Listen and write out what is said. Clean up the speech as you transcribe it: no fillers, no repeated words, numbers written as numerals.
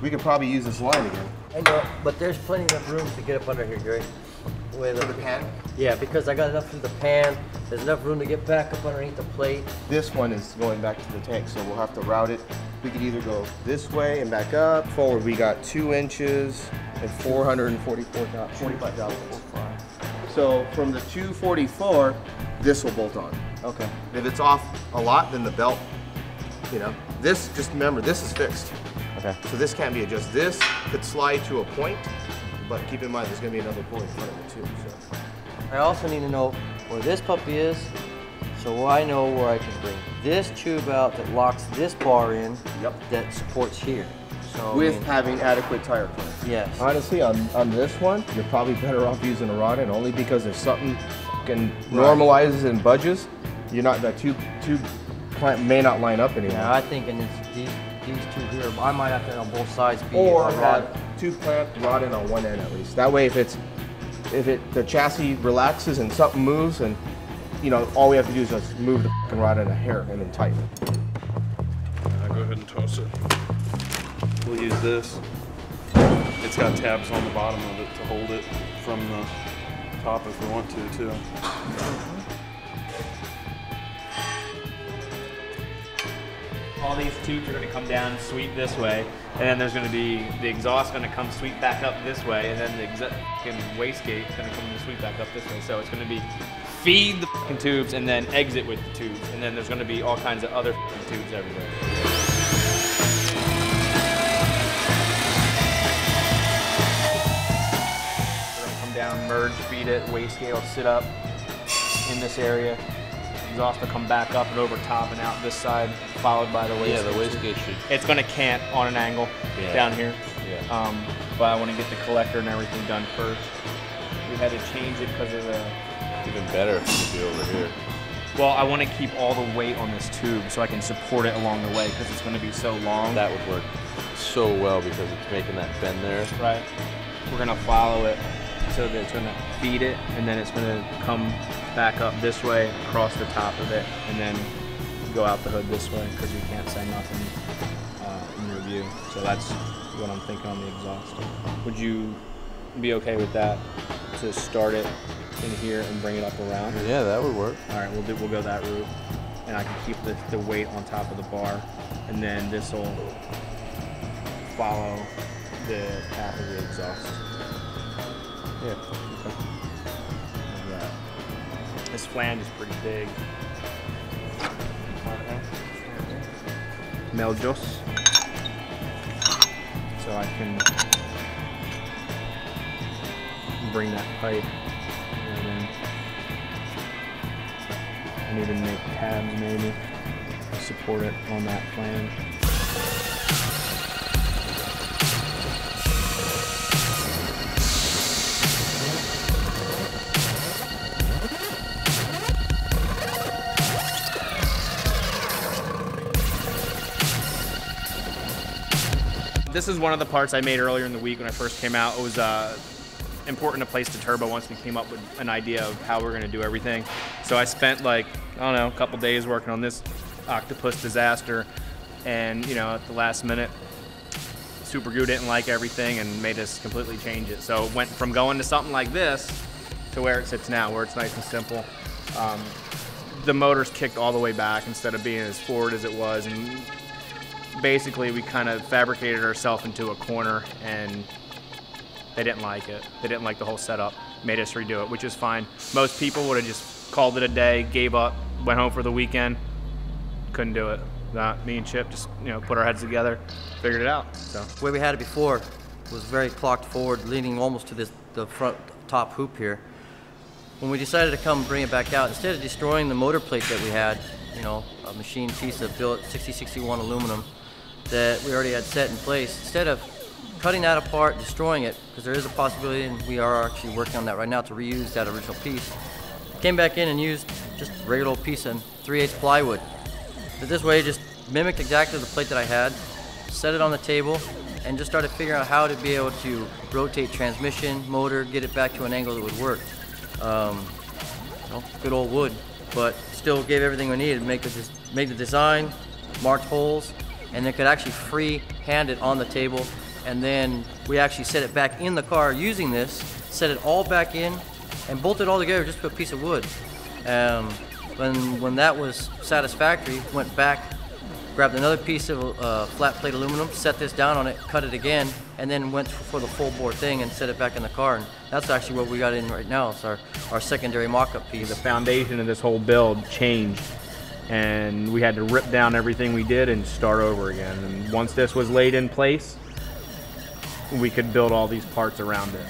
We could probably use this line again. I know, but there's plenty of room to get up under here, Gary. For the pan? Yeah, because I got enough for the pan. There's enough room to get back up underneath the plate. This one is going back to the tank, so we'll have to route it. We could either go this way and back up. Forward, we got 2 inches and 45 dollars. So from the 244, this will bolt on. Okay. If it's off a lot, then the belt, you know, this, just remember, this is fixed. Okay. So this can't be adjusted. This could slide to a point, but keep in mind there's gonna be another pulley in front of it too. So. I also need to know where this puppy is, so I know where I can bring this tube out that locks this bar in. Yep. That supports here. So, with having adequate tire clearance. Yes. Honestly, on this one, you're probably better off using a rod end only because if something normalizes and budges, you're not, that tube clamp may not line up anymore. Yeah, I think in these two here, I might have to on both sides be or on rod. Tube clamp, rod end on one end at least. That way, if the chassis relaxes and something moves, and you know, all we have to do is just move the rod end a hair and then tighten it. Go ahead and toss it. We'll use this. It's got tabs on the bottom of it to hold it from the top if we want to, too. All these tubes are going to come down, sweep this way, and then there's going to be the exhaust going to come sweep back up this way, and then the wastegate is going to come and sweep back up this way. So it's going to be feed the tubes and then exit with the tubes, and then there's going to be all kinds of other tubes everywhere. Down, merge, feed it, wastegate will sit up in this area. Exhaust will come back up and over top and out this side, followed by the wastegate. Yeah, the wastegate should. It's going to cant on an angle down here. Yeah. But I want to get the collector and everything done first. We had to change it because of the. Even better if you over here. Well, I want to keep all the weight on this tube so I can support it along the way because it's going to be so long. That would work so well because it's making that bend there. Right. We're going to follow it. So that it's going to feed it, and then it's going to come back up this way, across the top of it, and then go out the hood this way because you can't say nothing in your view. So that's what I'm thinking on the exhaust. Would you be okay with that, to start it in here and bring it up around? Yeah, that would work. All right, we'll go that route, and I can keep the weight on top of the bar, and then this will follow the path of the exhaust. Yeah. Okay. This flange is pretty big. Meljos. So I can bring that pipe and even make tabs maybe to support it on that flange. This is one of the parts I made earlier in the week when I first came out. It was important to place the turbo once we came up with an idea of how we're going to do everything. So I spent like, I don't know, a couple days working on this octopus disaster, and you know, at the last minute, Super Glue didn't like everything and made us completely change it. So it went from going to something like this to where it sits now, where it's nice and simple. The motor's kicked all the way back instead of being as forward as it was, and basically we kind of fabricated ourselves into a corner, and they didn't like it. They didn't like the whole setup, made us redo it, which is fine. Most people would have just called it a day, gave up, went home for the weekend. Couldn't do it. Me and Chip just, you know, put our heads together, figured it out. So the way we had it before was very clocked forward, leaning almost to the front top hoop here. When we decided to come bring it back out, instead of destroying the motor plate that we had, you know, a machine piece of billet 6061 aluminum that we already had set in place, instead of cutting that apart, destroying it, because there is a possibility, and we are actually working on that right now, to reuse that original piece, came back in and used just a regular old piece of 3/8 plywood. But this way, just mimicked exactly the plate that I had, set it on the table, and just started figuring out how to be able to rotate transmission, motor, get it back to an angle that would work. You know, good old wood, but still gave everything we needed to make the design, marked holes, and then could actually free hand it on the table and then we actually set it back in the car using this, set it all back in, and bolted all together just with a piece of wood. When that was satisfactory, went back, grabbed another piece of flat plate aluminum, set this down on it, cut it again, and then went for the full bore thing and set it back in the car. And that's actually what we got in right now. It's our secondary mock-up piece. The foundation of this whole build changed, and we had to rip down everything we did and start over again. And once this was laid in place, we could build all these parts around it.